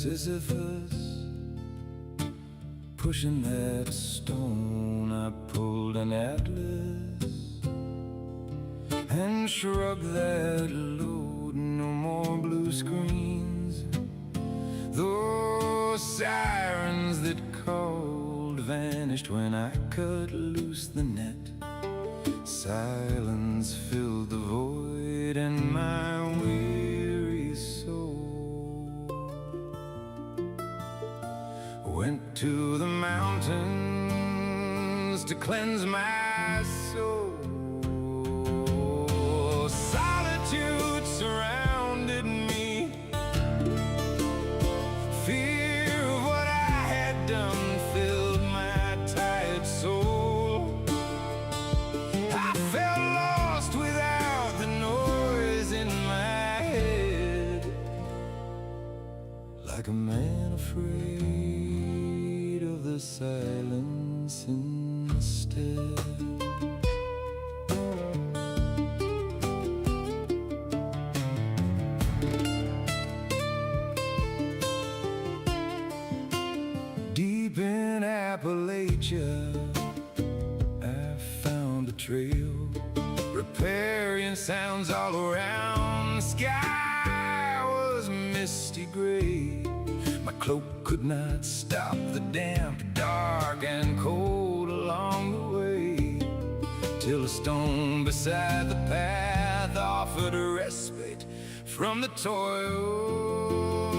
Sisyphus pushing that stone, I pulled an atlas and shrugged that load. No more blue screens, those sirens that called vanished when I cut loose the net. Silence filled the void and my weary soul went to the mountains to cleanse my soul. Solitude surrounded me, fear of what I had done filled my tired soul. I felt lost without the noise in my head, like a man afraid of the silence instead. Deep in Appalachia, I found a trail, riparian sounds all around. The sky was misty gray. My cloak could not stop the damp, dark and cold along the way, till a stone beside the path offered a respite from the toil.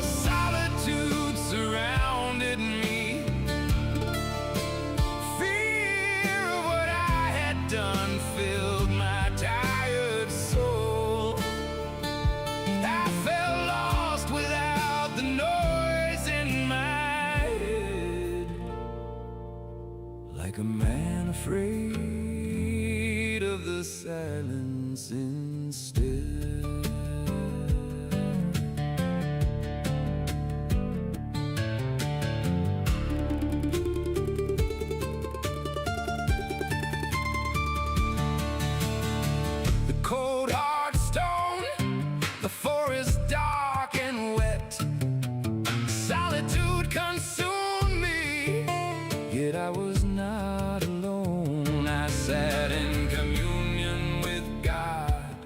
Solitude surrounded me, fear of what I had done filled my tired soul. I felt lost without the noise in my head, like a man afraid of the silence instead. The cold hard stone, the forest dark and wet, solitude consumed me, yet I was not alone. I sat in communion with God,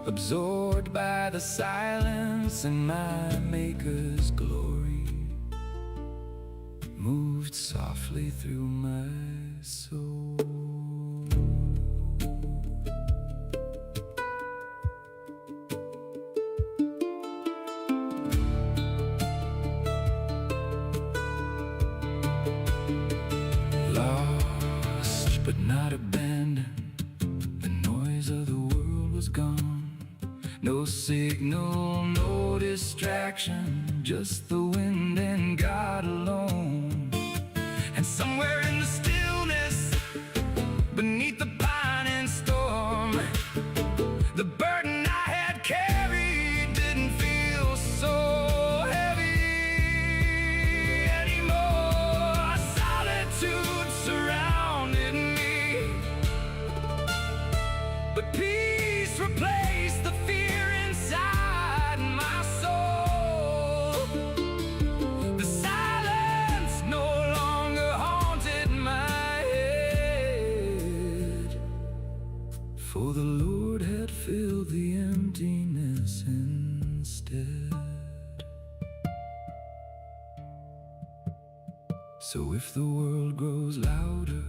absorbed by the silence, and my Maker's glory moved softly through my soul. Lost but not abandoned, the noise of the world was gone. No signal, no distraction, just the wind and God alone. And somewhere in the stillness, beneath the pine and storm, the burden I had carried didn't feel so heavy anymore. Solitude surrounded me, but peace replaced the fear inside my soul. The silence no longer haunted my head, for the Lord had filled the emptiness instead. So if the world grows louder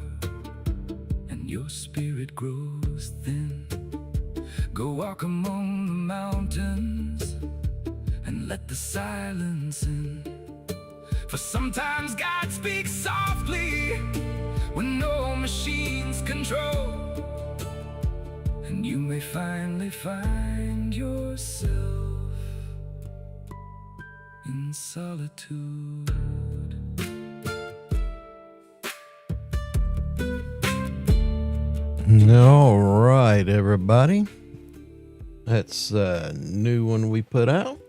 and your spirit grows thin, go walk among the mountains and let the silence in. For sometimes God speaks softly when no machines control, and you may finally find yourself in solitude. All right, everybody. That's a new one we put out.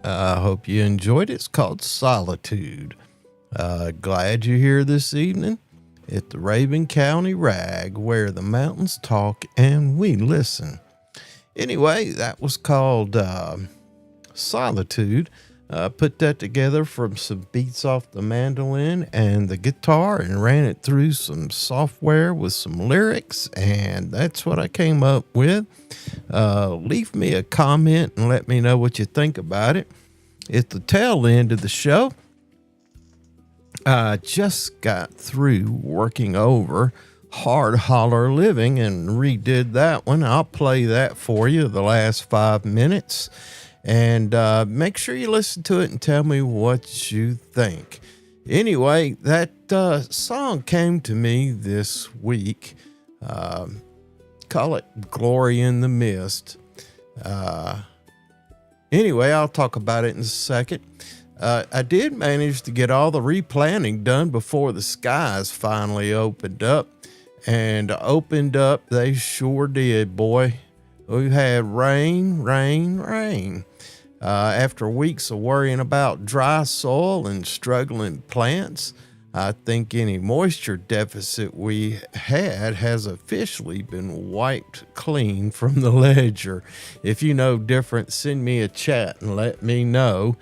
I hope you enjoyed it. It's called Solitude. Glad you're here this evening at the Rabun County Rag, where the mountains talk and we listen. Anyway, that was called Solitude. Put that together from some beats off the mandolin and the guitar and ran it through some software with some lyrics, and that's what I came up with. Leave me a comment and let me know what you think about it. At the tail end of the show, I just got through working over Hard Holler Living and redid that one. I'll play that for you the last 5 minutes. And make sure you listen to it and tell me what you think. Anyway, that song came to me this week. Call it Glory in the Mist. Anyway, I'll talk about it in a second. I did manage to get all the replanting done before the skies finally opened up. And opened up, they sure did, boy. We had rain. After weeks of worrying about dry soil and struggling plants, I think any moisture deficit we had has officially been wiped clean from the ledger. If you know different, send me a chat and let me know.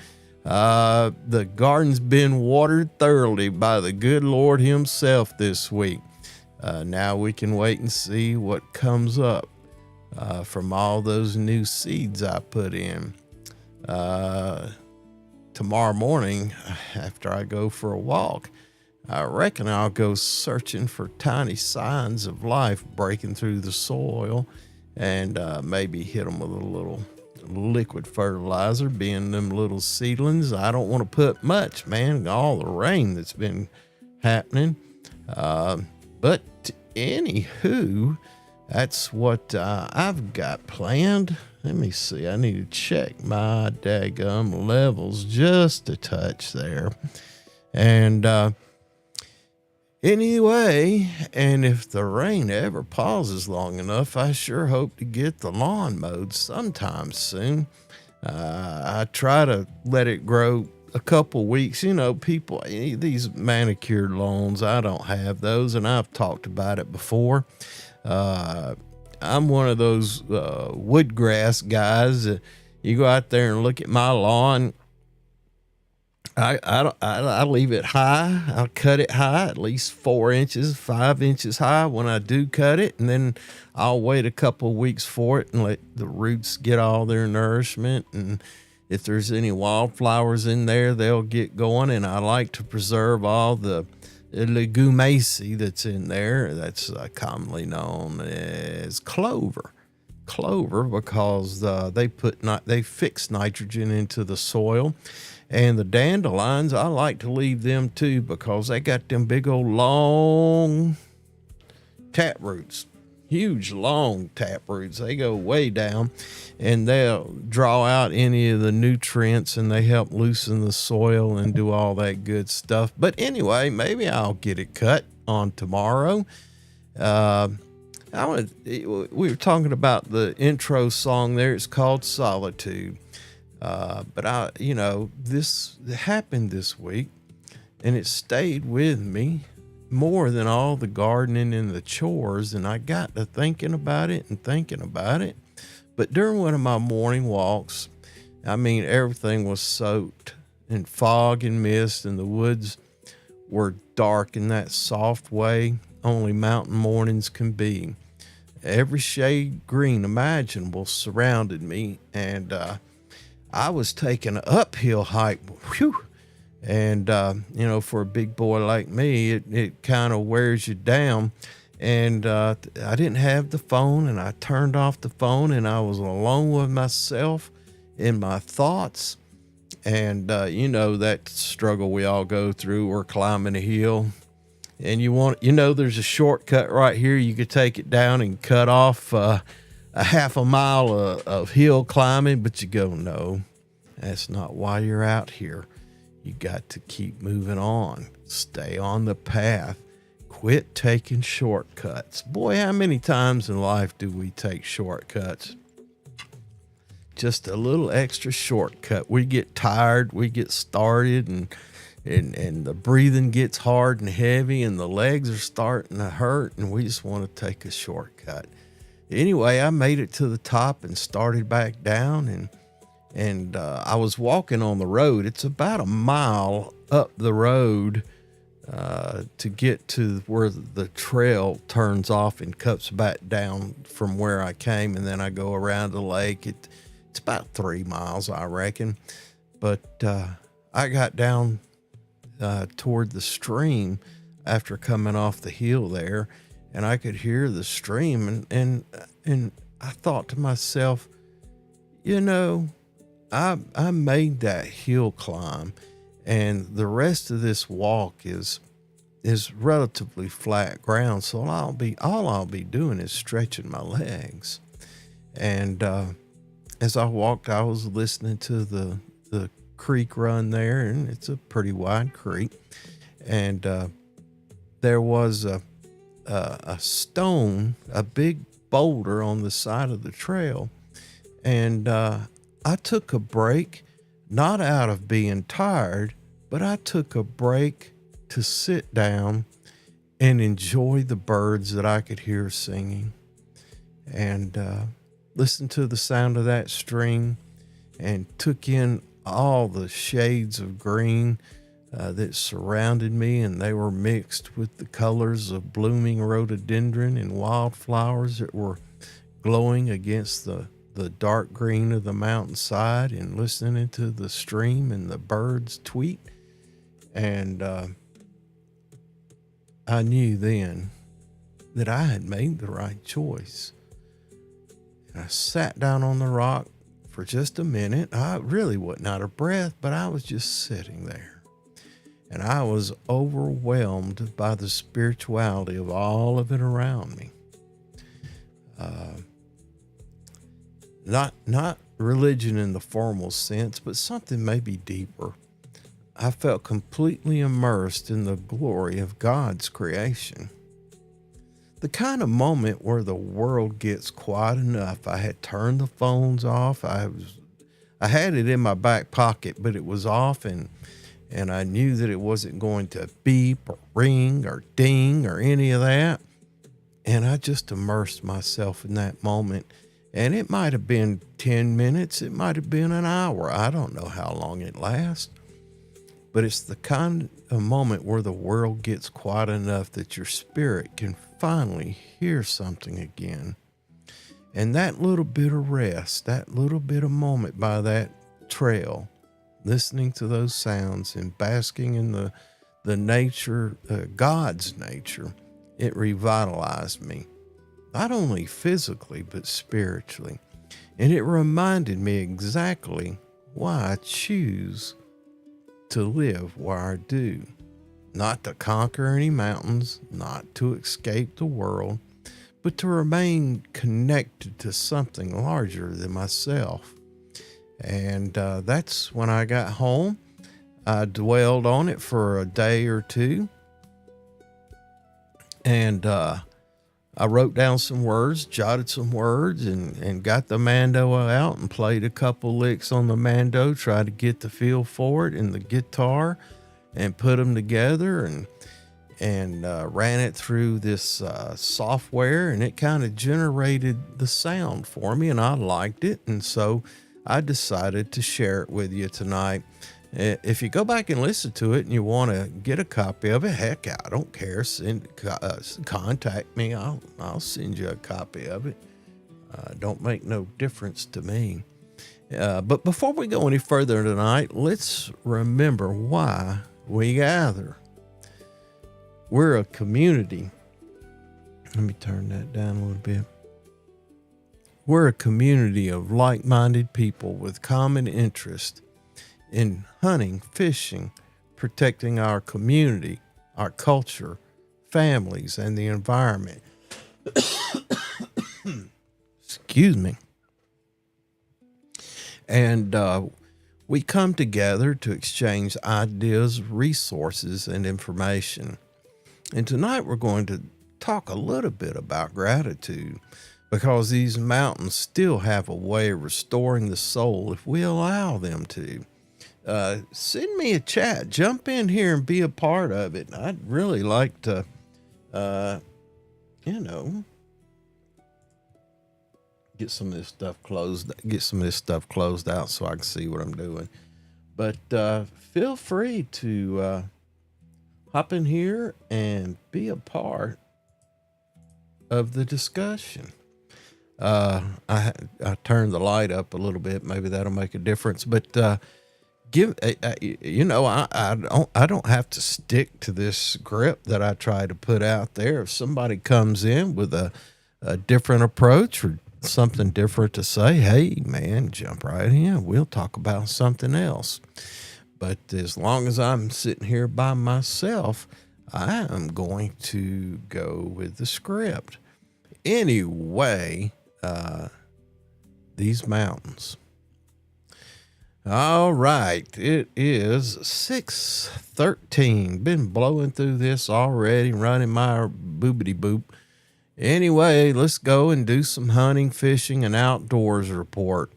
The garden's been watered thoroughly by the good Lord himself this week. Now we can wait and see what comes up from all those new seeds I put in. Tomorrow morning, after I go for a walk, I reckon I'll go searching for tiny signs of life breaking through the soil, and maybe hit them with a little liquid fertilizer, being them little seedlings. I don't want to put much, man, all the rain that's been happening. But anywho, that's what I've got planned. Let me see. I need to check my daggum levels just a touch there. And anyway, and if the rain ever pauses long enough, I sure hope to get the lawn mowed sometime soon. I try to let it grow a couple weeks. You know, people, these manicured lawns, I don't have those, and I've talked about it before. I'm one of those woodgrass guys. You go out there and look at my lawn. I leave it high. I'll cut it high, at least 4 inches, 5 inches high when I do cut it. And then I'll wait a couple of weeks for it and let the roots get all their nourishment. And if there's any wildflowers in there, they'll get going. And I like to preserve all the legumaceae that's in there. That's commonly known as clover. Clover, because they fix nitrogen into the soil. And the dandelions, I like to leave them too, because they got them big old long tap roots, huge long tap roots. They go way down, and they'll draw out any of the nutrients, and they help loosen the soil and do all that good stuff. But anyway, maybe I'll get it cut on tomorrow. We were talking about the intro song there. It's called Solitude. But this happened this week, and it stayed with me more than all the gardening and the chores. And I got to thinking about it. But during one of my morning walks, everything was soaked in fog and mist, and the woods were dark in that soft way only mountain mornings can be. Every shade green imaginable surrounded me, and I was taking an uphill hike. Whew. And, for a big boy like me, it kind of wears you down. And I didn't have the phone, and I turned off the phone, and I was alone with myself in my thoughts. And, that struggle we all go through. We're climbing a hill, and there's a shortcut right here. You could take it down and cut off a half a mile of hill climbing, but you go, no, that's not why you're out here. You got to keep moving on. Stay on the path. Quit taking shortcuts. Boy, how many times in life do we take shortcuts? Just a little extra shortcut. We get tired, we get started, and the breathing gets hard and heavy, and the legs are starting to hurt, and we just want to take a shortcut. Anyway, I made it to the top and started back down, and And I was walking on the road. It's about a mile up the road to get to where the trail turns off and cuts back down from where I came. And then I go around the lake. It's about 3 miles, I reckon. But I got down toward the stream after coming off the hill there, and I could hear the stream, and I thought to myself, you know, I made that hill climb, and the rest of this walk is relatively flat ground, so all I'll be doing is stretching my legs. And as I walked, I was listening to the creek run there, and it's a pretty wide creek, and there was a stone, a big boulder on the side of the trail, and I took a break, not out of being tired, but I took a break to sit down and enjoy the birds that I could hear singing, and listen to the sound of that stream, and took in all the shades of green that surrounded me, and they were mixed with the colors of blooming rhododendron and wildflowers that were glowing against the dark green of the mountainside, and listening to the stream and the birds tweet. And I knew then that I had made the right choice. And I sat down on the rock for just a minute. I really wasn't out of breath, but I was just sitting there. And I was overwhelmed by the spirituality of all of it around me. Not religion in the formal sense, but something maybe deeper. I felt completely immersed in the glory of God's creation. The kind of moment where the world gets quiet enough. I had turned the phones off. I had it in my back pocket, but it was off, and I knew that it wasn't going to beep or ring or ding or any of that. And I just immersed myself in that moment. And it might have been 10 minutes. It might have been an hour. I don't know how long it lasts. But it's the kind of moment where the world gets quiet enough that your spirit can finally hear something again. And that little bit of rest, that little bit of moment by that trail, listening to those sounds and basking in the nature, God's nature, it revitalized me, not only physically, but spiritually. And it reminded me exactly why I choose to live where I do. Not to conquer any mountains, not to escape the world, but to remain connected to something larger than myself. And that's when I got home. I dwelled on it for a day or two. And I wrote down some words, jotted some words, and got the mando out and played a couple licks on the mando, tried to get the feel for it in the guitar, and put them together, and ran it through this software, and it kind of generated the sound for me, and I liked it. And so I decided to share it with you tonight. If you go back and listen to it and you want to get a copy of it, heck, I don't care. Contact me. I'll send you a copy of it. Don't make no difference to me. But before we go any further tonight, let's remember why we gather. We're a community. Let me turn that down a little bit. We're a community of like-minded people with common interest in hunting, fishing, protecting our community, our culture, families, and the environment. Excuse me. And we come together to exchange ideas, resources, and information. And tonight we're going to talk a little bit about gratitude, because these mountains still have a way of restoring the soul if we allow them to. Send me a chat. Jump in here and be a part of it. I'd really like to, get some of this stuff closed out so I can see what I'm doing. But feel free to hop in here and be a part of the discussion. I turned the light up a little bit. Maybe that'll make a difference. But I don't have to stick to this script that I try to put out there. If somebody comes in with a different approach or something different to say, hey man, jump right in. We'll talk about something else. But as long as I'm sitting here by myself, I am going to go with the script. Anyway, these mountains. All right, it is 6:13. Been blowing through this already, running my boobity boop. Anyway, let's go and do some hunting, fishing, and outdoors report.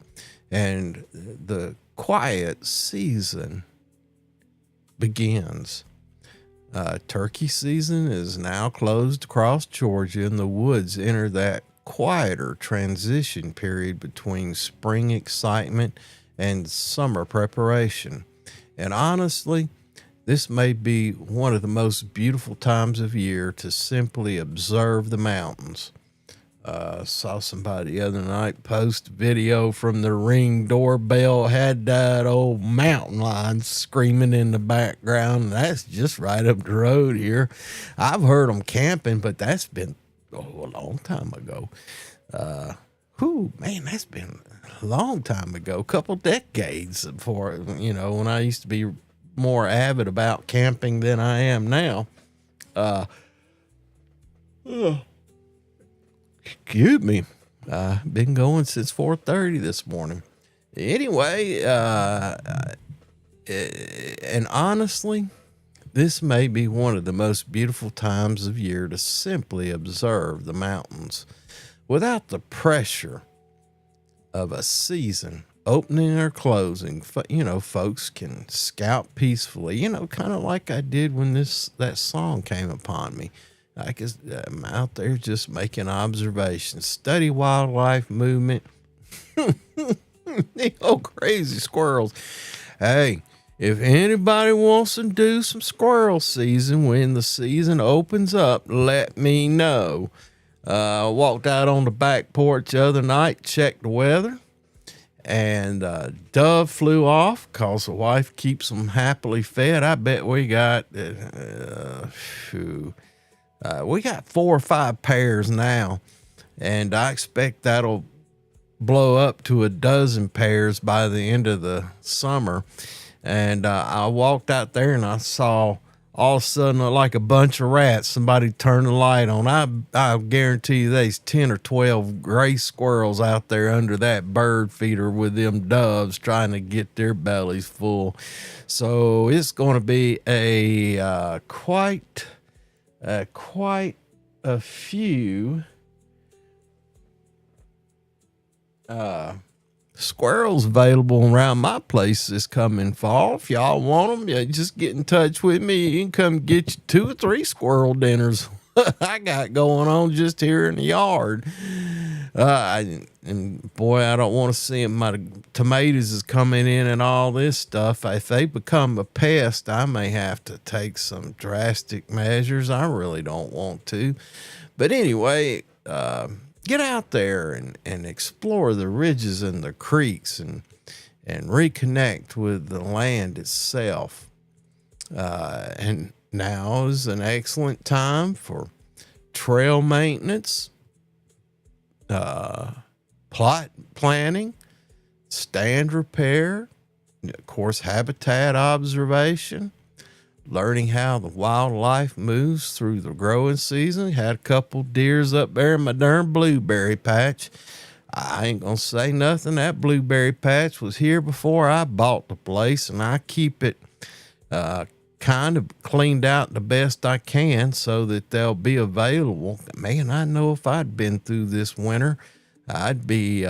And the quiet season begins. Turkey season is now closed across Georgia, and the woods enter that quieter transition period between spring excitement and summer preparation. And honestly, this may be one of the most beautiful times of year to simply observe the mountains. Saw somebody the other night post a video from the Ring doorbell, had that old mountain lion screaming in the background. That's just right up the road here. I've heard them camping, but that's been a long time ago. That's been a long time ago, a couple decades before, when I used to be more avid about camping than I am now. Excuse me. Been going since 4:30 this morning. Anyway, and honestly, this may be one of the most beautiful times of year to simply observe the mountains without the pressure of a season opening or closing. Folks can scout peacefully, kind of like I did when that song came upon me. I'm out there just making observations, study wildlife movement. Crazy squirrels. Hey, if anybody wants to do some squirrel season when the season opens up, let me know. I walked out on the back porch the other night, checked the weather, and dove flew off because the wife keeps them happily fed. I bet we got 4 or 5 pairs now, and I expect that'll blow up to 12 pairs by the end of the summer. And I walked out there and I saw all of a sudden like a bunch of rats. Somebody turned the light on. I guarantee you there's 10 or 12 gray squirrels out there under that bird feeder with them doves trying to get their bellies full. So it's going to be quite a few squirrels available around my place this coming fall. If y'all want them, just get in touch with me. You can come get you 2 or 3 squirrel dinners I got going on just here in the yard. And boy, I don't want to see them. My tomatoes is coming in and all this stuff. If they become a pest, I may have to take some drastic measures. I really don't want to. But anyway, get out there and explore the ridges and the creeks and reconnect with the land itself. And now is an excellent time for trail maintenance, plot planning, stand repair, of course, habitat observation, learning how the wildlife moves through the growing season. Had a couple deers up there in my darn blueberry patch. I ain't gonna say nothing. That blueberry patch was here before I bought the place, and I keep it kind of cleaned out the best I can so that they'll be available. Man, I know if I'd been through this winter, I'd be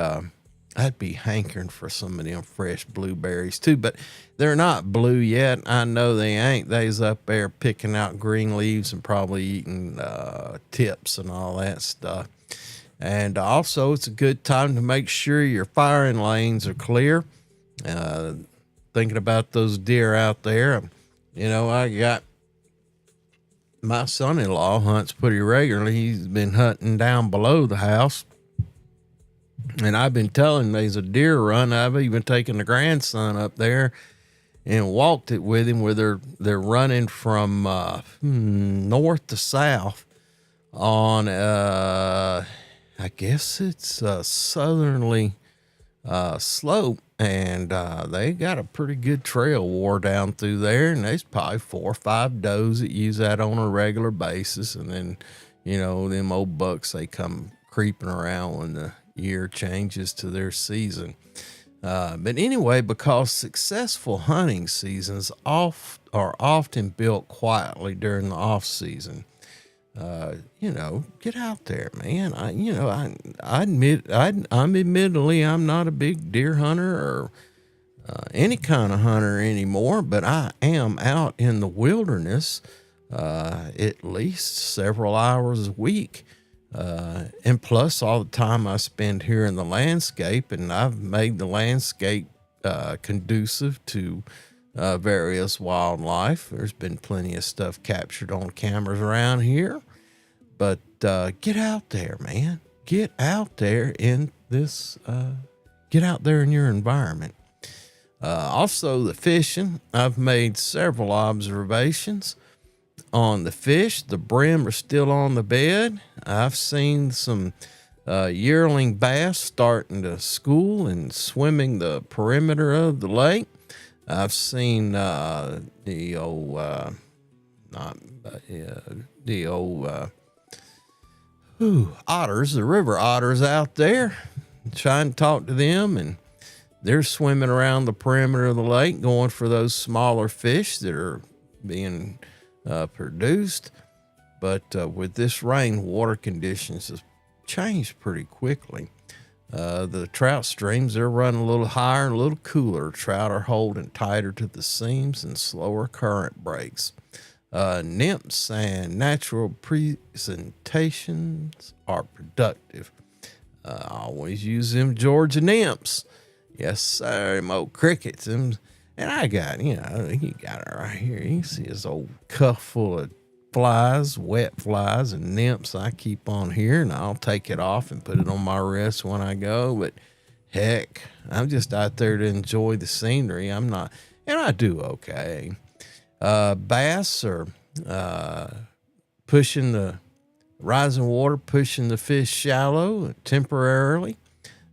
hankering for some of them fresh blueberries too, but they're not blue yet. I know they ain't. They's up there picking out green leaves and probably eating tips and all that stuff. And also, it's a good time to make sure your firing lanes are clear. Thinking about those deer out there, I got my son-in-law hunts pretty regularly. He's been hunting down below the house, and I've been telling him there's a deer run. I've even taken the grandson up there and walked it with him, where they're running from north to south on I guess it's a southerly slope, and they got a pretty good trail wore down through there, and there's probably 4 or 5 does that use that on a regular basis. And then them old bucks, they come creeping around when the year changes to their season. But anyway, because successful hunting seasons are often built quietly during the off season, get out there, man. Admittedly, I'm not a big deer hunter or any kind of hunter anymore, but I am out in the wilderness at least several hours a week. And plus all the time I spend here in the landscape, and I've made the landscape conducive to various wildlife. There's been plenty of stuff captured on cameras around here, but get out there, man. Get out there in this, get out there in your environment. Also the fishing, I've made several observations on the fish. The brim are still on the bed. I've seen some yearling bass starting to school and swimming the perimeter of the lake. I've seen the old otters, the river otters out there, trying to talk to them, and they're swimming around the perimeter of the lake, going for those smaller fish that are being produced. But with this rain, water conditions have changed pretty quickly. The trout streams, they're running a little higher and a little cooler. Trout are holding tighter to the seams and slower current breaks. Nymphs and natural presentations are productive. I always use them Georgia nymphs. Yes, sir, them old crickets. And I got, you got it right here. You can see this old cuff full of flies, wet flies and nymphs I keep on here, and I'll take it off and put it on my wrist when I go. But heck, I'm just out there to enjoy the scenery. I'm not, and I do okay. Bass are pushing the rising water, pushing the fish shallow temporarily.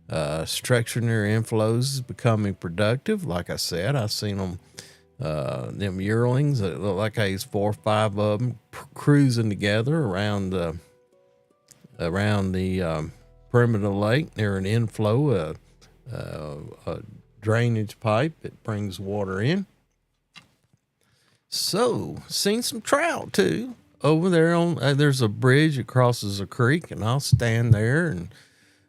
Structuring their inflows is becoming productive. Like I said, I've seen them yearlings that look like there's 4 or 5 of them cruising together around the perimeter of the lake. They're an inflow, a drainage pipe that brings water in. So, seen some trout too over there on. There's a bridge that crosses a creek, and I'll stand there and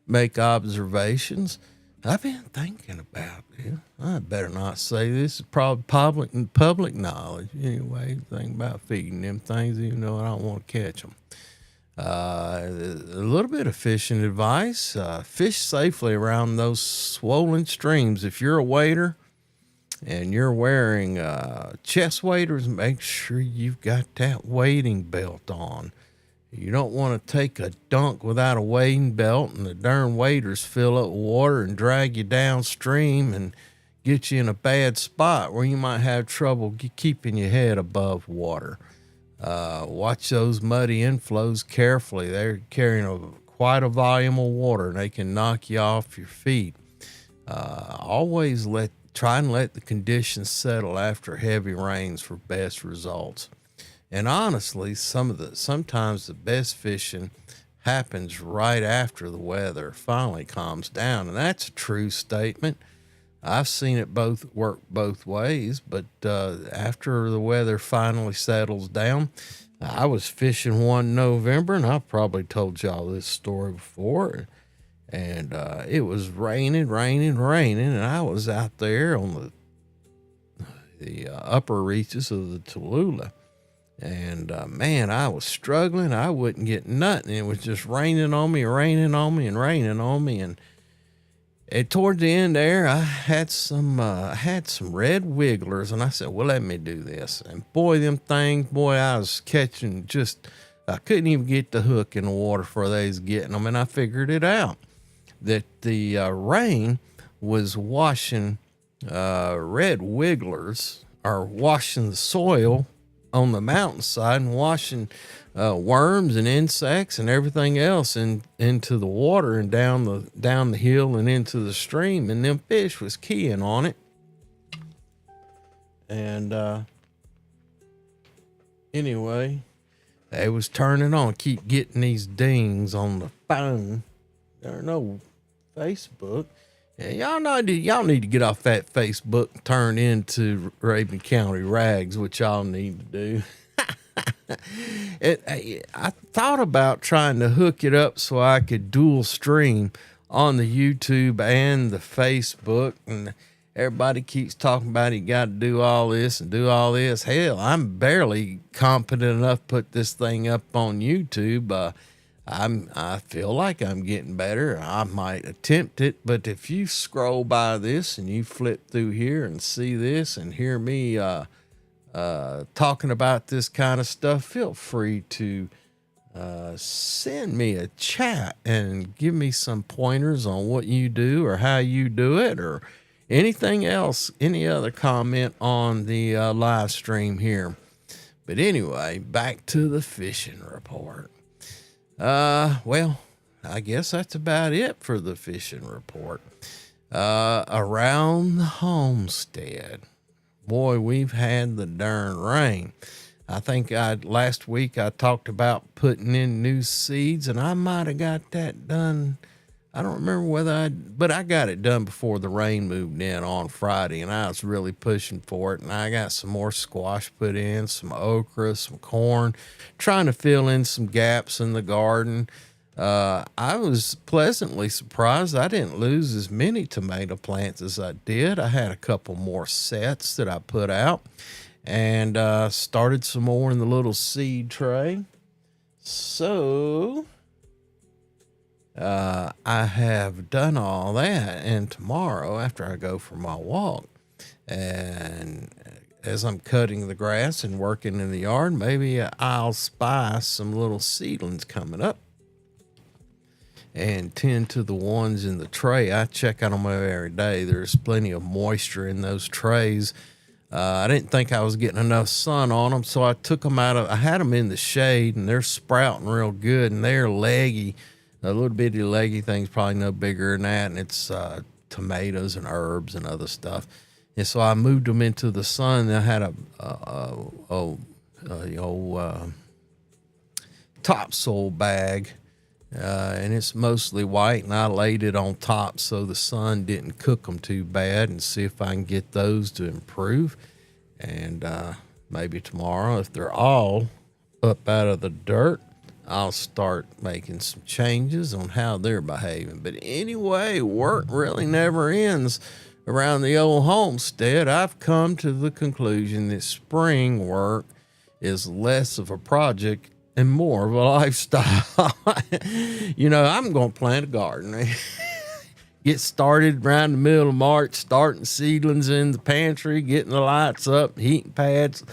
make observations. I've been thinking about it. I better not say this. Is probably public knowledge. Anyway, think about feeding them things, even though I don't want to catch them. A little bit of fishing advice. Fish safely around those swollen streams. If you're a wader and you're wearing chest waders, make sure you've got that wading belt on. You don't want to take a dunk without a wading belt, and the darn waders fill up with water and drag you downstream and get you in a bad spot where you might have trouble keeping your head above water. Watch those muddy inflows carefully. They're carrying quite a volume of water, and they can knock you off your feet. Always try and let the conditions settle after heavy rains for best results. And honestly, sometimes the best fishing happens right after the weather finally calms down, and that's a true statement. I've seen it work both ways, but after the weather finally settles down, I was fishing one November, and I've probably told y'all this story before, and it was raining, and I was out there on the upper reaches of the Tallulah. And man, I was struggling. I wouldn't get nothing. It was just raining on me, raining on me, and raining on me. And toward the end there, I had some red wigglers, and I said, "Well, let me do this." And boy, them things, boy, I was catching I couldn't even get the hook in the water before they was getting them. And I figured it out that the rain was washing red wigglers, or washing the soil on the mountainside and washing worms and insects and everything else into the water and down the hill and into the stream, and them fish was keying on it. And anyway, they was turning on. Keep getting these dings on the phone. There are no Facebook. Yeah, y'all need to get off that Facebook and turn into Rabun County Rags, which y'all need to do. I thought about trying to hook it up so I could dual stream on the YouTube and the Facebook, and everybody keeps talking about you got to do all this and do all this. Hell, I'm barely competent enough to put this thing up on YouTube. I feel like I'm getting better. I might attempt it, but if you scroll by this and you flip through here and see this and hear me talking about this kind of stuff, feel free to send me a chat and give me some pointers on what you do or how you do it, or anything else, any other comment on the live stream here. But anyway, back to the fishing report. Well, I guess that's about it for the fishing report. Around the homestead, boy, we've had the darn rain. I think last week I talked about putting in new seeds, and I might have got that done. I don't remember but I got it done before the rain moved in on Friday, and I was really pushing for it. And I got some more squash put in, some okra, some corn, trying to fill in some gaps in the garden. I was pleasantly surprised I didn't lose as many tomato plants as I did. I had a couple more sets that I put out, and started some more in the little seed tray. So I have done all that, and tomorrow after I go for my walk, and as I'm cutting the grass and working in the yard, maybe I'll spy some little seedlings coming up and tend to the ones in the tray. I check on them every day. There's plenty of moisture in those trays. I didn't think I was getting enough sun on them, so I took them I had them in the shade, and they're sprouting real good, and they're leggy. A little bitty leggy thing's probably no bigger than that, and it's tomatoes and herbs and other stuff. And so I moved them into the sun. And I had a topsoil bag, and it's mostly white, and I laid it on top so the sun didn't cook them too bad, and see if I can get those to improve. And maybe tomorrow, if they're all up out of the dirt, I'll start making some changes on how they're behaving. But anyway, work really never ends around the old homestead. I've come to the conclusion that spring work is less of a project and more of a lifestyle. I'm going to plant a garden. Get started around the middle of March, starting seedlings in the pantry, getting the lights up, heating pads,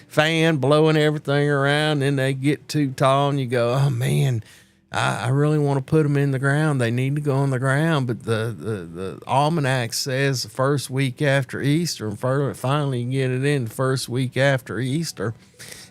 fan, blowing everything around. Then they get too tall and you go, oh man, I really want to put them in the ground. They need to go in the ground. But the almanac says the first week after Easter, and finally you get it in the first week after Easter,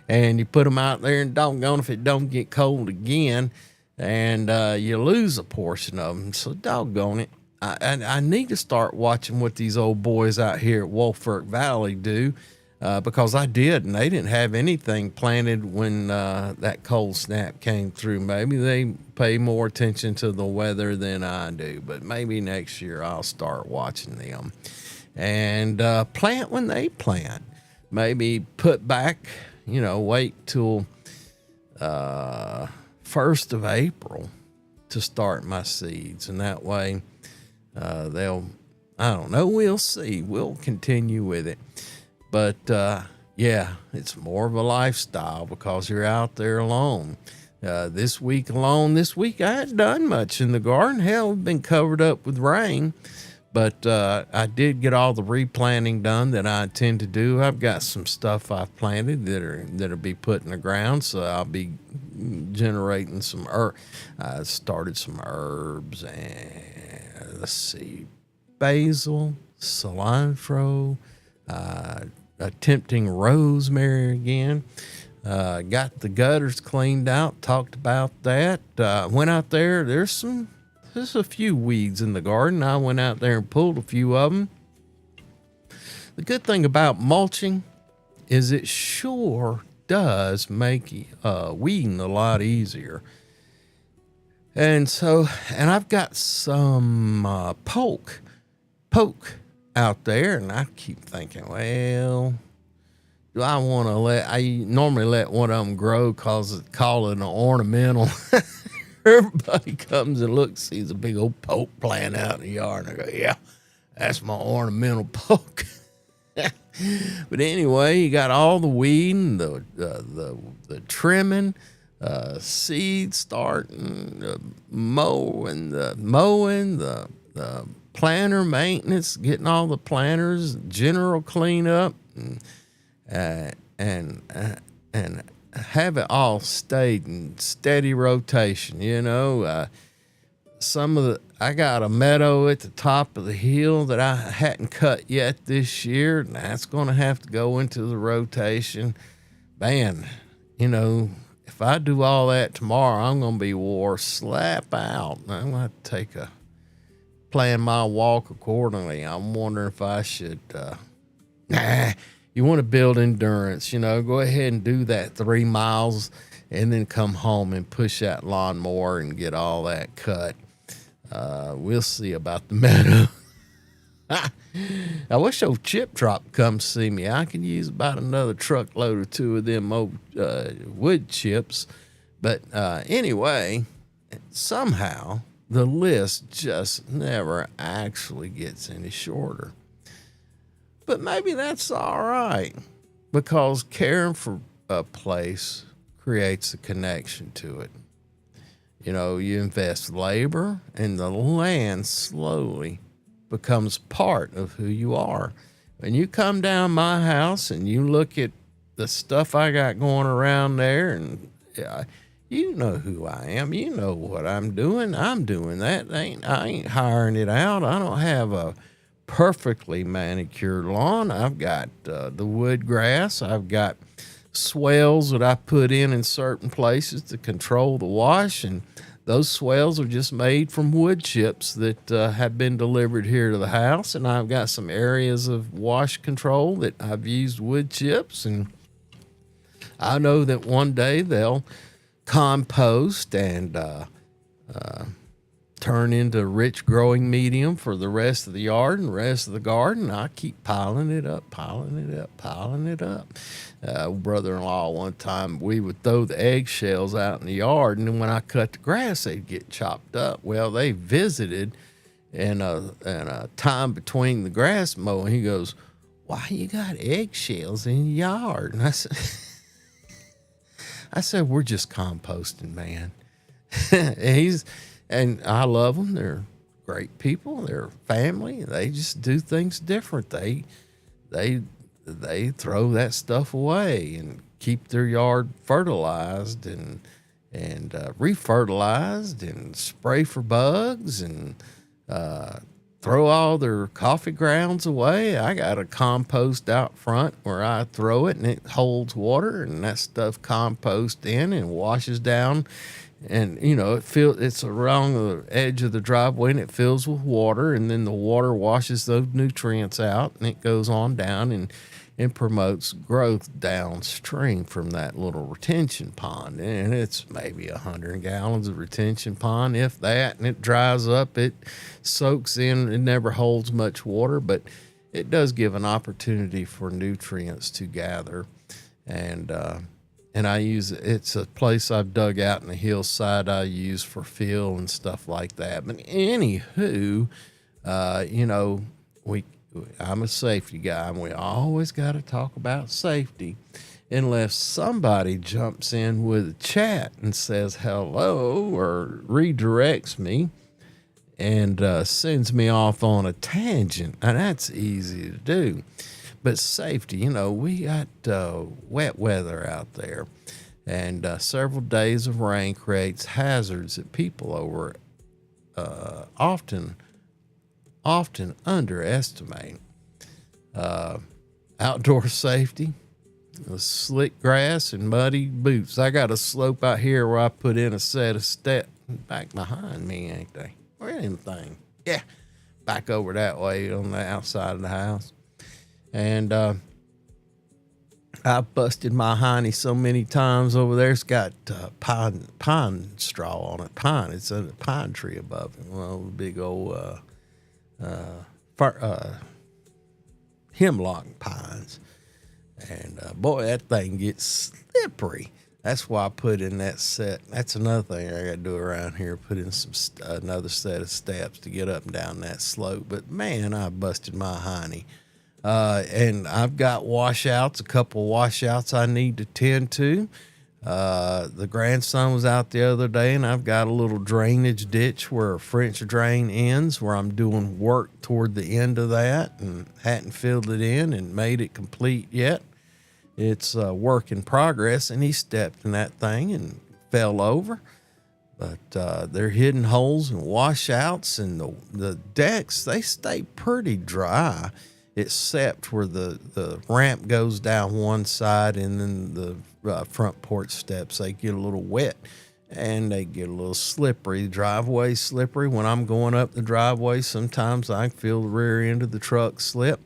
and you put them out there, and doggone if it don't get cold again, and you lose a portion of them. So doggone it. I need to start watching what these old boys out here at Wolffork Valley do. Because I did, and they didn't have anything planted when that cold snap came through. Maybe they pay more attention to the weather than I do, but maybe next year I'll start watching them and plant when they plant. Maybe put back, wait till 1st of April to start my seeds, and that way I don't know, we'll see. We'll continue with it. But, Yeah, it's more of a lifestyle because you're out there alone. This week alone, this week I hadn't done much in the garden. Hell, it's been covered up with rain, but I did get all the replanting done that I intend to do. I've got some stuff I've planted that'll be put in the ground, so I'll be generating some I started some herbs and let's see, basil, cilantro, attempting rosemary again. Got the gutters cleaned out, talked about that. Went out there. There's a few weeds in the garden. I went out there and pulled a few of them. The good thing about mulching is it sure does make weeding a lot easier. And I've got some poke out there, and I keep thinking, well, do I want to I normally let one of them grow call it an ornamental. Everybody comes and looks, sees a big old poke plant out in the yard, and I go, yeah, that's my ornamental poke. But anyway, you got all the weeding, the trimming, seed starting, mowing, the planter maintenance, getting all the planters, general cleanup, and have it all stayed in steady rotation. I got a meadow at the top of the hill that I hadn't cut yet this year, and that's going to have to go into the rotation. Man, if I do all that tomorrow, I'm going to be wore slap out. I'm going to plan my walk accordingly. I'm wondering if I should, you want to build endurance, go ahead and do that 3 miles and then come home and push that lawnmower and get all that cut. We'll see about the meadow. I wish old Chip Trop would come see me. I could use about another truckload or two of them old wood chips. But anyway, somehow the list just never actually gets any shorter. But maybe that's all right, because caring for a place creates a connection to it. You invest labor, and the land slowly becomes part of who you are. When you come down my house and you look at the stuff I got going around there, and you know who I am. You know what I'm doing. I'm doing that. I ain't hiring it out. I don't have a perfectly manicured lawn. I've got the wood grass. I've got swales that I put in certain places to control the wash, and those swales are just made from wood chips that have been delivered here to the house. And I've got some areas of wash control that I've used wood chips, and I know that one day they'll compost and turn into rich growing medium for the rest of the yard and the rest of the garden. I keep piling it up. Brother-in-law, one time, we would throw the eggshells out in the yard, and then when I cut the grass, they'd get chopped up. Well, they visited in a time between the grass mowing. He goes, "Why you got eggshells in your yard?" And I said, "We're just composting, man." And I love them. They're great people. They're family. They just do things different. They throw that stuff away and keep their yard fertilized and refertilized and spray for bugs and throw all their coffee grounds away. I got a compost out front where I throw it, and it holds water, and that stuff composts in and washes down. And it's around the edge of the driveway, and it fills with water, and then the water washes those nutrients out, and it goes on down and promotes growth downstream from that little retention pond. And it's maybe 100 gallons of retention pond, if that, and it dries up, it soaks in, it never holds much water, but it does give an opportunity for nutrients to gather. And I use it's a place I've dug out in the hillside I use for fill and stuff like that. But anywho, I'm a safety guy, and we always got to talk about safety unless somebody jumps in with a chat and says hello or redirects me and sends me off on a tangent. And that's easy to do. But safety, we got wet weather out there, and several days of rain creates hazards that people often underestimate. Outdoor safety, slick grass and muddy boots. I got a slope out here where I put in a set of steps back behind me, ain't they? Where anything? Yeah, back over that way on the outside of the house. And I busted my hiney so many times over there. It's got pine straw on it. Pine. It's a pine tree above it. Well, big old hemlock pines. And boy, that thing gets slippery. That's why I put in that set. That's another thing I got to do around here. Put in another set of steps to get up and down that slope. But man, I busted my hiney. And I've got washouts, a couple washouts I need to tend to. The grandson was out the other day, and I've got a little drainage ditch where a French drain ends, where I'm doing work toward the end of that and hadn't filled it in and made it complete yet. It's a work in progress, and he stepped in that thing and fell over. But they're hidden holes and washouts, and the decks, they stay pretty dry, except where the ramp goes down one side, and then the front porch steps, they get a little wet and they get a little slippery. The driveway's slippery. When I'm going up the driveway, sometimes I feel the rear end of the truck slip.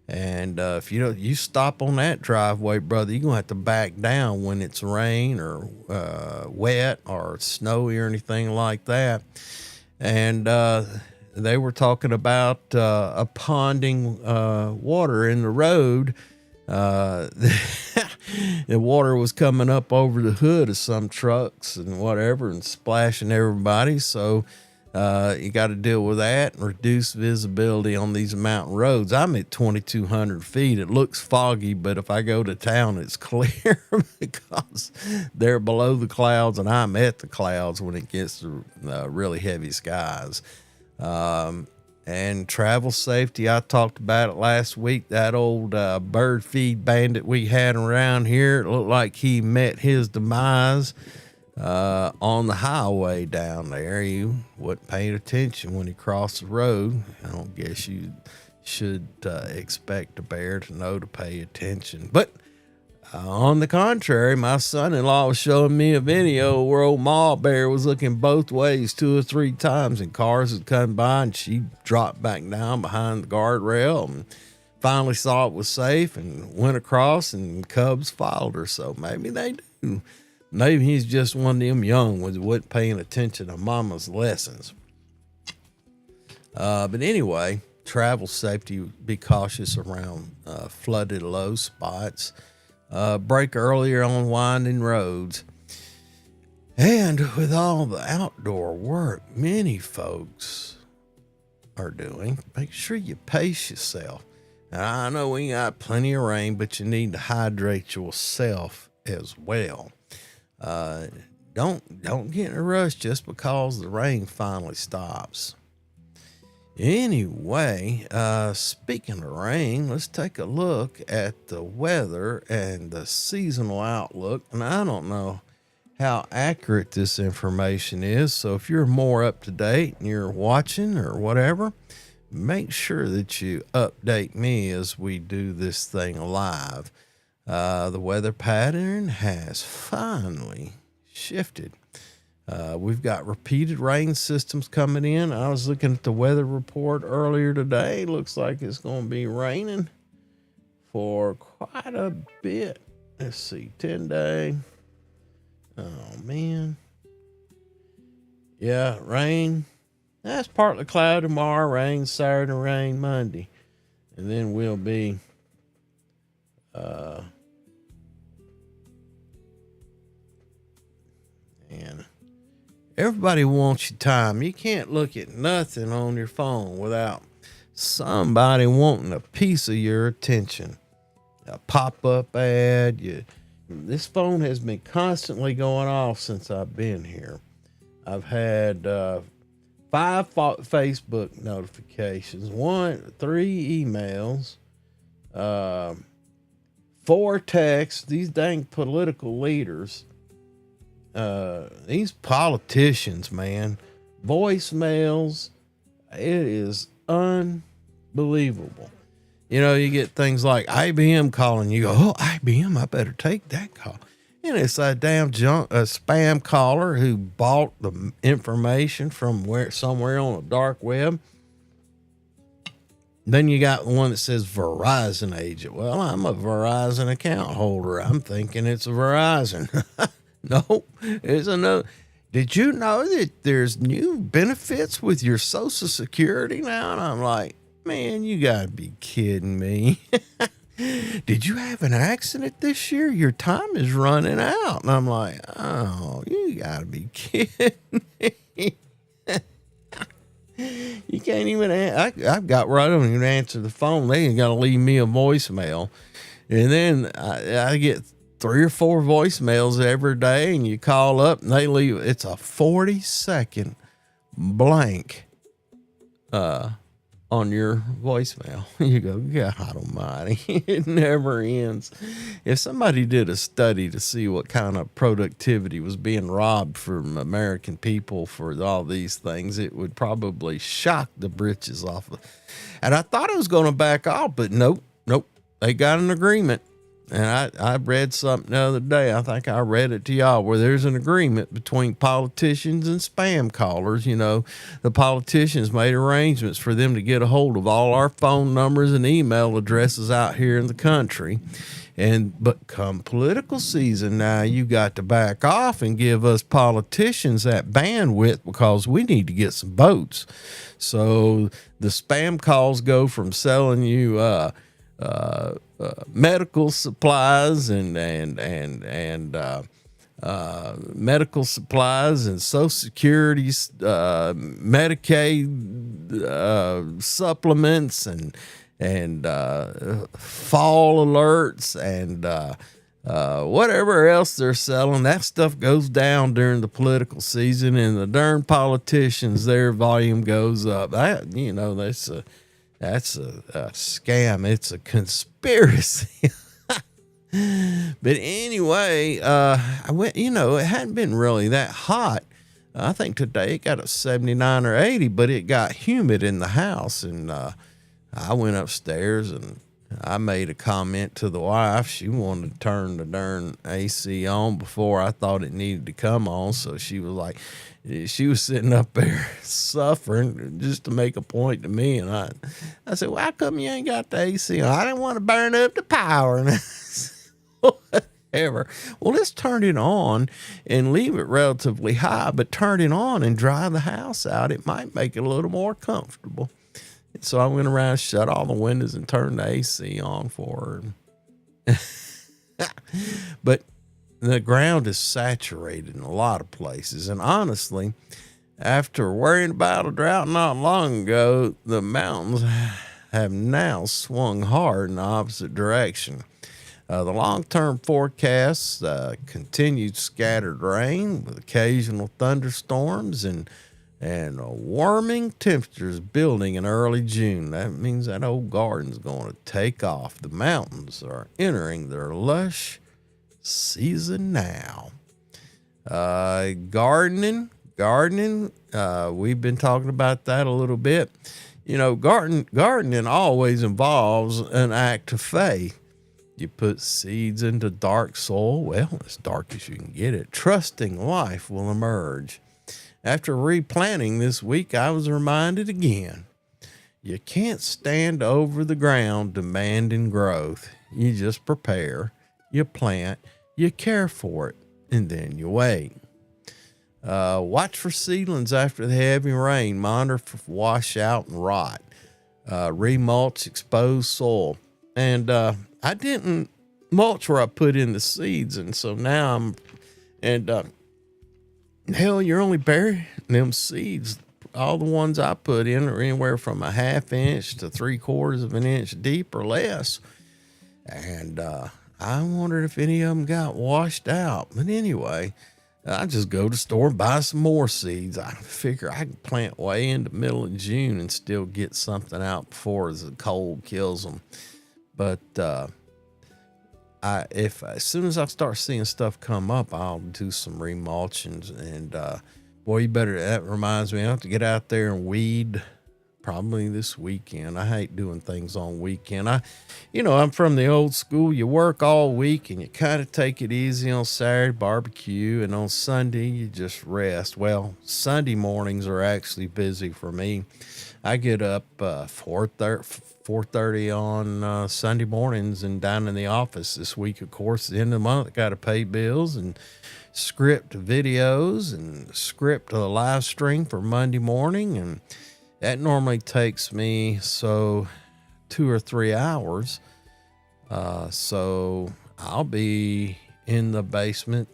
And if you stop on that driveway, brother, you're going to have to back down when it's rain or wet or snowy or anything like that. And they were talking about a ponding water in the road. The water was coming up over the hood of some trucks and whatever and splashing everybody. So you got to deal with that and reduce visibility on these mountain roads. I'm at 2,200 feet. It looks foggy, but if I go to town, it's clear because they're below the clouds and I'm at the clouds when it gets to really heavy skies. And travel safety, I talked about it last week. That old bird feed bandit we had around here, it looked like he met his demise on the highway down there. He wasn't paying attention when he crossed the road. I don't guess you should expect a bear to know to pay attention. But on the contrary, my son-in-law was showing me a video where old Ma Bear was looking both ways 2 or 3 times, and cars had come by, and she dropped back down behind the guardrail and finally saw it was safe and went across, and cubs followed her. So maybe they do. Maybe he's just one of them young ones that wasn't paying attention to mama's lessons. But anyway, travel safety, be cautious around flooded low spots. Brake earlier on winding roads. And with all the outdoor work many folks are doing, make sure you pace yourself. Now, I know we got plenty of rain, but you need to hydrate yourself as well. Don't get in a rush just because the rain finally stops. Anyway, speaking of rain, let's take a look at the weather and the seasonal outlook. And I don't know how accurate this information is, so if you're more up to date and you're watching or whatever, make sure that you update me as we do this thing live. The weather pattern has finally shifted. We've got repeated rain systems coming in. I was looking at the weather report earlier today. Looks like it's going to be raining for quite a bit. Let's see, 10-day. Oh, man. Yeah, rain. That's partly cloud tomorrow, rain Saturday, rain Monday. And then we'll be and everybody wants your time. You can't look at nothing on your phone without somebody wanting a piece of your attention. A pop-up ad. This phone has been constantly going off since I've been here. I've had 5 Facebook notifications, 3 emails, 4 texts. These dang political leaders, these politicians, man, voicemails. It is unbelievable. You get things like IBM calling. You go, oh, IBM, I better take that call. And it's a damn spam caller who bought the information from somewhere on the dark web. Then you got one that says Verizon agent. Well, I'm a Verizon account holder. I'm thinking it's a Verizon. No, it's another. Did you know that there's new benefits with your Social Security now? And I'm like, man, you gotta be kidding me. Did you have an accident this year? Your time is running out. And I'm like, oh, you gotta be kidding me. You can't even, I've got where I don't even answer the phone. They ain't gotta leave me a voicemail. And then I get 3 or 4 voicemails every day, and you call up and they leave, it's a 40-second blank, on your voicemail. You go, God almighty, it never ends. If somebody did a study to see what kind of productivity was being robbed from American people for all these things, it would probably shock the britches off of. And I thought I was going to back off, but nope. They got an agreement. And I read something the other day, I think I read it to y'all, where there's an agreement between politicians and spam callers. The politicians made arrangements for them to get a hold of all our phone numbers and email addresses out here in the country. But come political season now, you got to back off and give us politicians that bandwidth, because we need to get some votes. So the spam calls go from selling you medical supplies and medical supplies and Social Security, Medicaid supplements and fall alerts and whatever else they're selling. That stuff goes down during the political season, and the darn politicians, their volume goes up. That's a scam. It's a conspiracy. But anyway, I went, it hadn't been really that hot. I think today it got a 79 or 80, but it got humid in the house. And I went upstairs and I made a comment to the wife. She wanted to turn the darn AC on before I thought it needed to come on. So she was sitting up there suffering just to make a point to me. And I said, well, how come you ain't got the AC on? I didn't want to burn up the power. And whatever. Well, let's turn it on and leave it relatively high, but turn it on and dry the house out. It might make it a little more comfortable. And so I went around, shut all the windows and turned the AC on for her. But the ground is saturated in a lot of places. And honestly, after worrying about a drought not long ago, the mountains have now swung hard in the opposite direction. The long-term forecasts continued scattered rain with occasional thunderstorms and warming temperatures building in early June. That means that old garden's going to take off. The mountains are entering their lush season now. Gardening. We've been talking about that a little bit. Gardening always involves an act of faith. You put seeds into dark soil, well, as dark as you can get it, trusting life will emerge. After replanting this week, I was reminded again, you can't stand over the ground demanding growth. You just prepare, you plant, you care for it, and then you wait. Watch for seedlings after the heavy rain. Monitor for washout and rot. Remulch exposed soil. And I didn't mulch where I put in the seeds, and so now hell, you're only burying them seeds all the ones I put in are anywhere from a ½ inch to 3/4 of an inch deep or less. And I wondered if any of them got washed out. But anyway, I just go to the store and buy some more seeds. I figure I can plant way in the middle of June and still get something out before the cold kills them. But as soon as I start seeing stuff come up, I'll do some remulching. And boy, that reminds me, I have to get out there and weed probably this weekend. I hate doing things on weekend. I'm from the old school. You work all week and you kind of take it easy on Saturday, barbecue, and on Sunday you just rest. Well, Sunday mornings are actually busy for me. I get up 4:30 on Sunday mornings and down in the office this week. Of course, at the end of the month, I got to pay bills and script videos and script a live stream for Monday morning, and that normally takes me 2 or 3 hours. So I'll be in the basement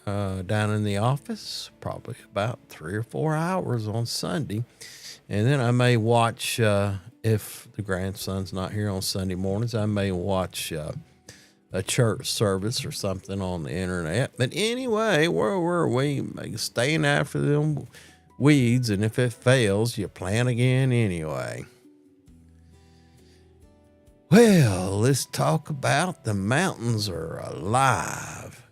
down in the office probably about 3 or 4 hours on Sunday. And then I may watch, if the grandson's not here on Sunday mornings, I may watch a church service or something on the internet. But anyway, where were we? Staying after them weeds, and if it fails, you plant again anyway. Well, let's talk about the mountains are alive.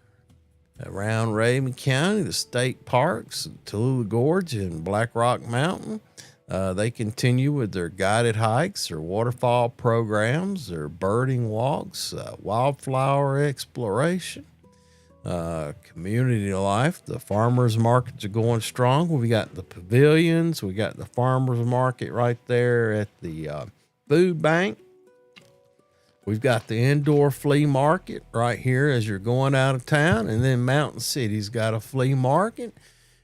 Around Rabun County, the state parks, Tallulah Gorge and Black Rock Mountain, they continue with their guided hikes, their waterfall programs, their birding walks, wildflower exploration, community life. The farmers markets are going strong. We got the pavilions. We got the farmers market right there at the food bank. We've got the indoor flea market right here as you're going out of town. And then Mountain City's got a flea market.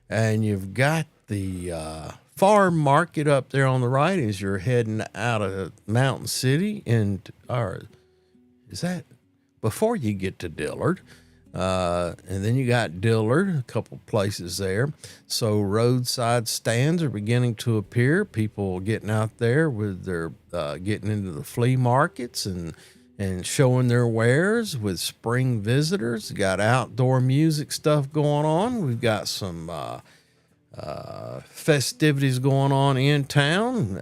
And you've got the farm market up there on the right as you're heading out of Mountain City. Or is that before you get to Dillard? And then you got Dillard, a couple places there. So roadside stands are beginning to appear. People getting out there with their getting into the flea markets and showing their wares with spring visitors. Got outdoor music stuff going on. We've got some festivities going on in town.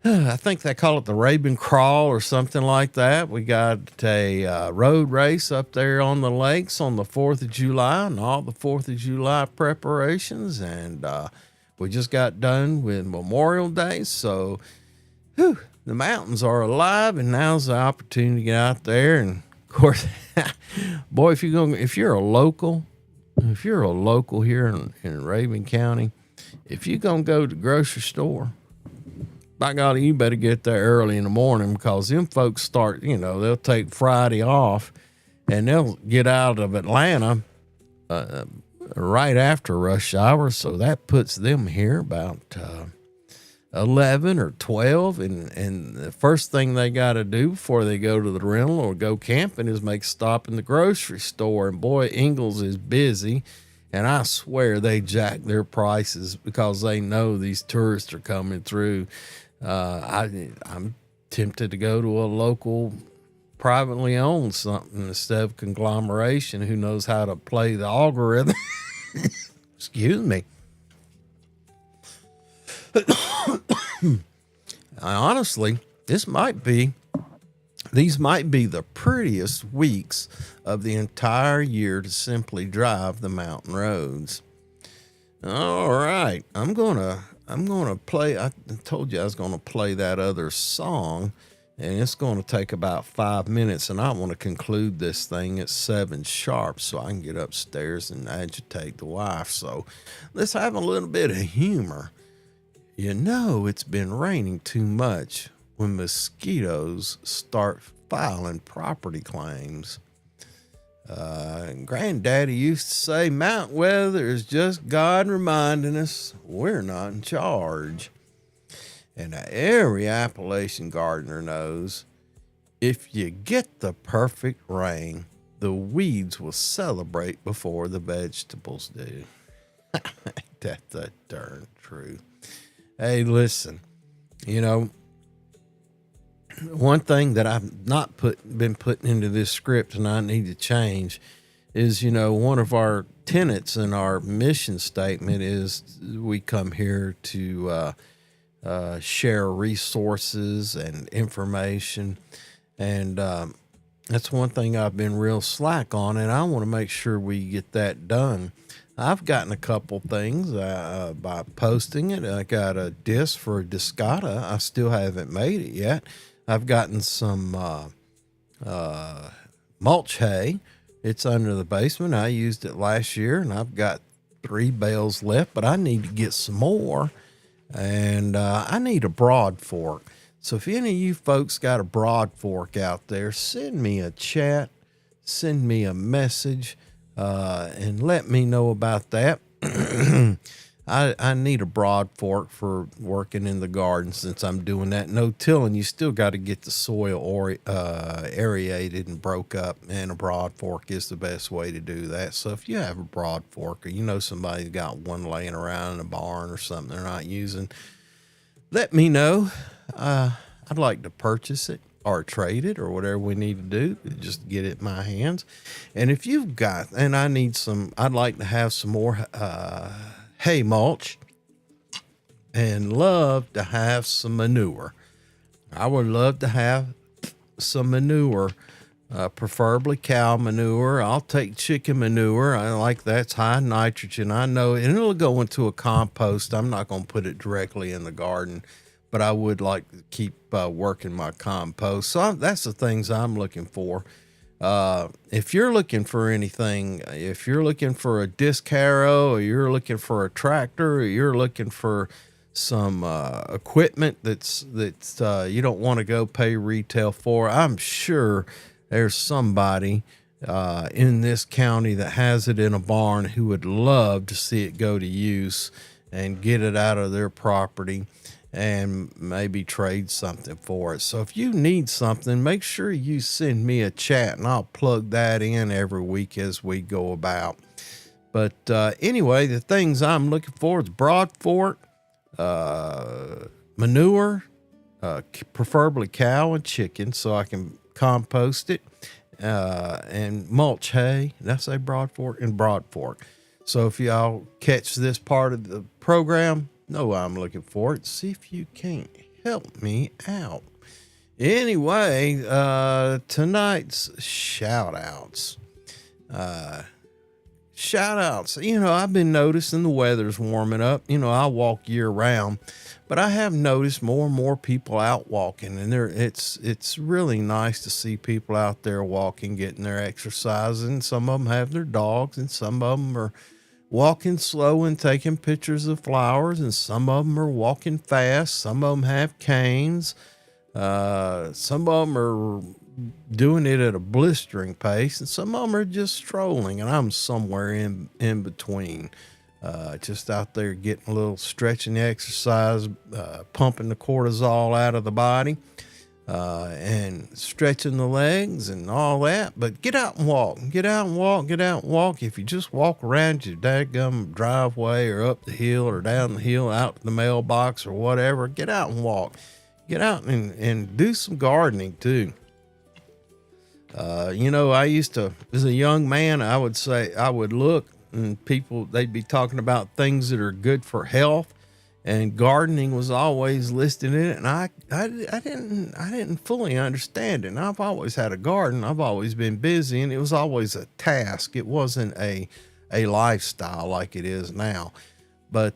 I think they call it the Rabun Crawl or something like that. We got a road race up there on the lakes on the 4th of July and all the 4th of July preparations. And we just got done with Memorial Day. So the mountains are alive, and now's the opportunity to get out there. And of course, boy, if you're a local here in Rabun County, if you're going to go to the grocery store, by golly, you better get there early in the morning, because them folks start, they'll take Friday off and they'll get out of Atlanta right after rush hour. So that puts them here about 11 or 12. And the first thing they got to do before they go to the rental or go camping is make a stop in the grocery store. And boy, Ingalls is busy. And I swear they jack their prices because they know these tourists are coming through. I'm tempted to go to a local privately owned something instead of conglomeration who knows how to play the algorithm. Excuse me. Honestly, these might be the prettiest weeks of the entire year to simply drive the mountain roads. All right, I'm gonna play. I told you I was gonna play that other song, and it's gonna take about 5 minutes. And I want to conclude this thing at 7 sharp, so I can get upstairs and agitate the wife. So let's have a little bit of humor. It's been raining too much when mosquitoes start filing property claims. Granddaddy used to say mountain weather is just God reminding us we're not in charge. And every Appalachian gardener knows if you get the perfect rain, the weeds will celebrate before the vegetables do. That's the darn truth. Hey, listen, you know, one thing that I've not been putting into this script and I need to change is, you know, one of our tenets in our mission statement is we come here to share resources and information. And that's one thing I've been real slack on, and I want to make sure we get that done. I've gotten a couple things by posting it. I got a disc for a discata. I still haven't made it yet. I've gotten some mulch hay. It's under the basement. I used it last year, and I've got 3 bales left, but I need to get some more. And I need a broad fork. So if any of you folks got a broad fork out there, send me a chat, send me a message, and let me know about that. I need a broad fork for working in the garden since I'm doing that. No tilling, you still got to get the soil aerated and broke up, and a broad fork is the best way to do that. So if you have a broad fork, or you know somebody's got one laying around in a barn or something they're not using, let me know. I'd like to purchase it or trade it or whatever we need to do to just get it in my hands. And if you've got, and I need some, I'd like to have some more hay mulch and love to have some manure. I would love to have some manure, preferably cow manure. I'll take chicken manure. I like that's high nitrogen. I know, and it'll go into a compost. I'm not going to put it directly in the garden, but I would like to keep working my compost. So that's the things I'm looking for. If you're looking for anything, if you're looking for a disc harrow, or you're looking for a tractor, or you're looking for some equipment that's you don't want to go pay retail for, I'm sure there's somebody in this county that has it in a barn who would love to see it go to use and get it out of their property and maybe trade something for it. So if you need something, make sure you send me a chat and I'll plug that in every week as we go about. But anyway, the things I'm looking for is broad fork, manure, preferably cow and chicken so I can compost it, and mulch hay. That's a broad fork and broad fork. So if y'all catch this part of the program, know I'm looking for it. See if you can't help me out. Anyway, tonight's shout outs. You know, I've been noticing the weather's warming up. You know, I walk year round, but I have noticed more and more people out walking, and it's really nice to see people out there walking, getting their exercise. And some of them have their dogs, and some of them are walking slow and taking pictures of flowers, and some of them are walking fast. Some of them have canes. Some of them are doing it at a blistering pace, and some of them are just strolling, and I'm somewhere in between, just out there getting a little stretching exercise, pumping the cortisol out of the body, and stretching the legs and all that. But get out and walk. If you just walk around your dadgum driveway or up the hill or down the hill out to the mailbox or whatever, get out and walk. Get out and do some gardening too. You know, I used to, as a young man, I would look and people, they'd be talking about things that are good for health, and gardening was always listed in it. And I didn't fully understand it. And I've always had a garden. I've always been busy, and it was always a task. It wasn't a lifestyle like it is now. But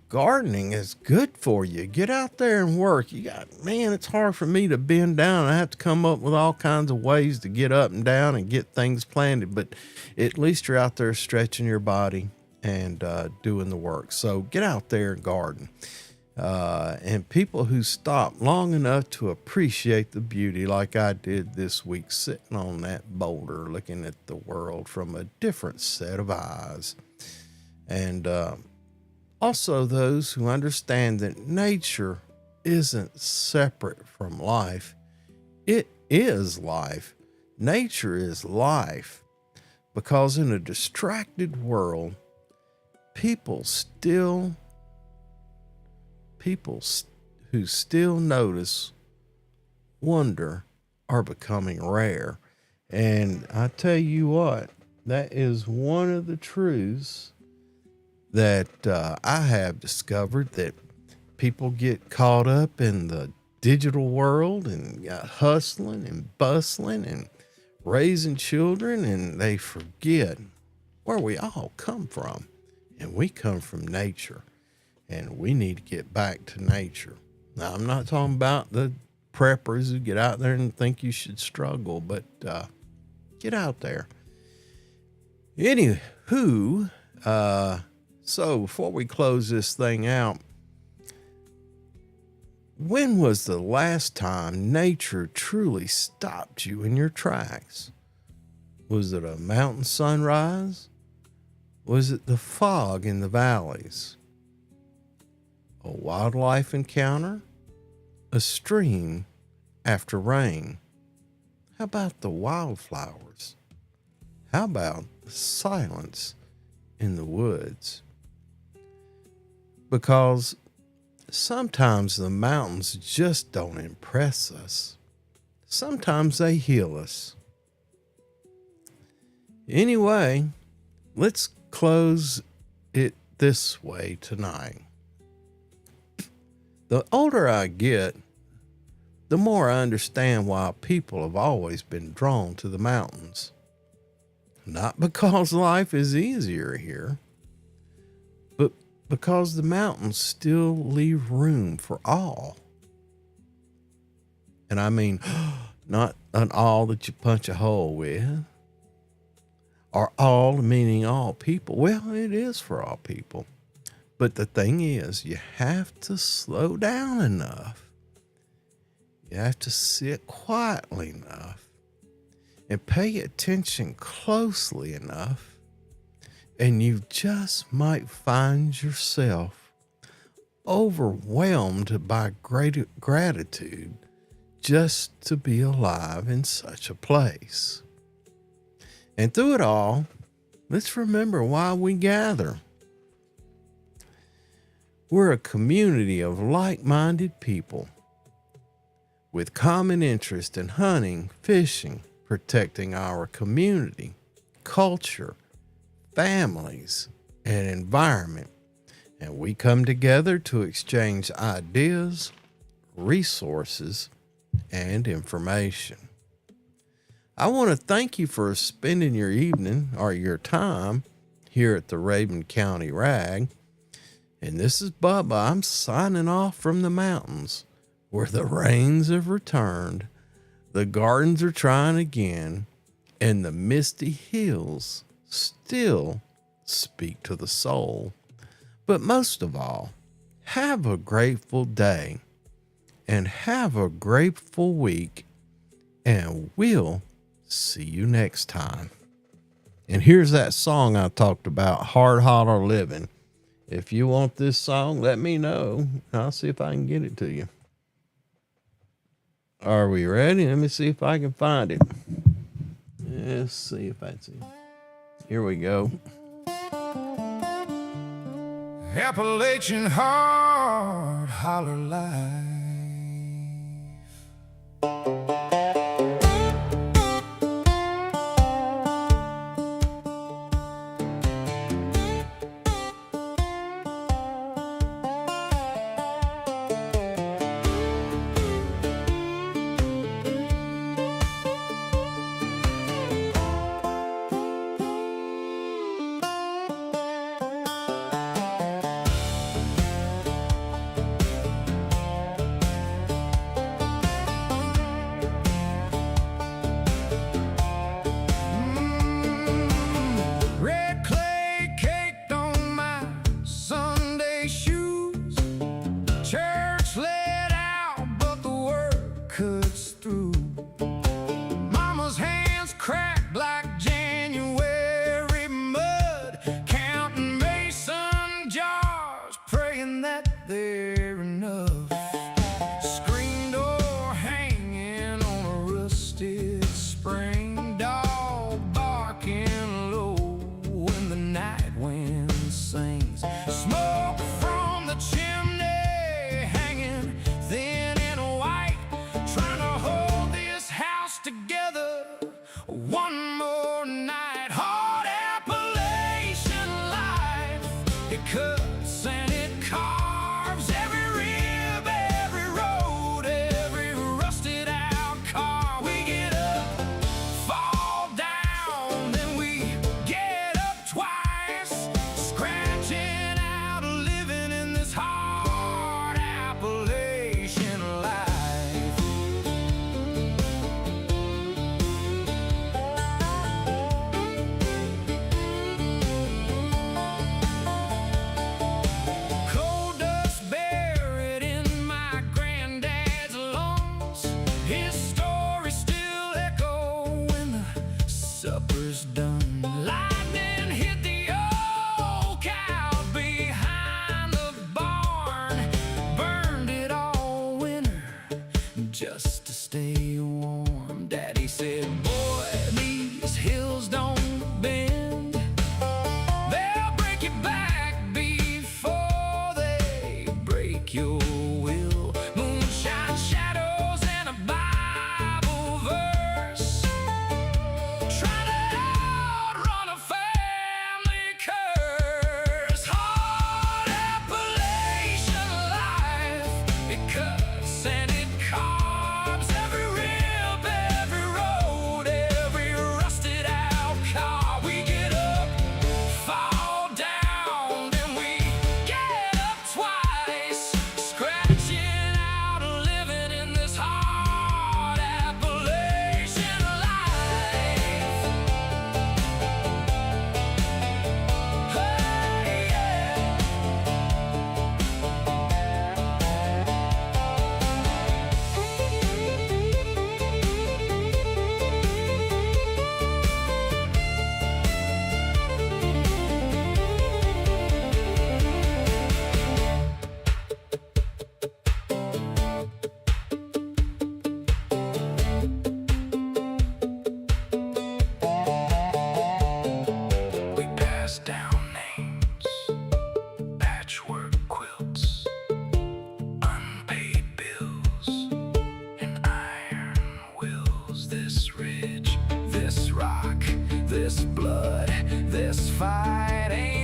gardening is good for you. Get out there and work. It's hard for me to bend down. I have to come up with all kinds of ways to get up and down and get things planted. But at least you're out there stretching your body and doing the work. So get out there and garden. And people who stop long enough to appreciate the beauty, like I did this week, sitting on that boulder, looking at the world from a different set of eyes. And also those who understand that nature isn't separate from life. It is life. Nature is life. Because in a distracted world, people still, who still notice wonder are becoming rare. And I tell you what, that is one of the truths that I have discovered, that people get caught up in the digital world and hustling and bustling and raising children, and they forget where we all come from. And we come from nature, and we need to get back to nature. Now, I'm not talking about the preppers who get out there and think you should struggle, but get out there. Anywho, so before we close this thing out, when was the last time nature truly stopped you in your tracks? Was it a mountain sunrise? Was it the fog in the valleys? A wildlife encounter? A stream after rain? How about the wildflowers? How about the silence in the woods? Because sometimes the mountains just don't impress us. Sometimes they heal us. Anyway, let's close it this way tonight. The older I get, the more I understand why people have always been drawn to the mountains. Not because life is easier here, but because the mountains still leave room for all. And I mean, not an all that you punch a hole with, or all meaning all people. Well, it is for all people. But the thing is, you have to slow down enough. You have to sit quietly enough and pay attention closely enough, and you just might find yourself overwhelmed by great gratitude just to be alive in such a place. And through it all, let's remember why we gather. We're a community of like-minded people with common interest in hunting, fishing, protecting our community, culture, families, and environment. And we come together to exchange ideas, resources, and information. I want to thank you for spending your evening or your time here at the Rabun County Rag. And this is Bubba. I'm signing off from the mountains where the rains have returned, the gardens are trying again, and the misty hills still speak to the soul. But most of all, have a grateful day and have a grateful week, and we'll see you next time. And here's that song I talked about, Hard Holler Living. If you want this song, let me know. I'll see if I can get it to you. Are we ready? Let me see if I can find it. Let's see if that's it. Here we go. Appalachian hard holler life. fight ain't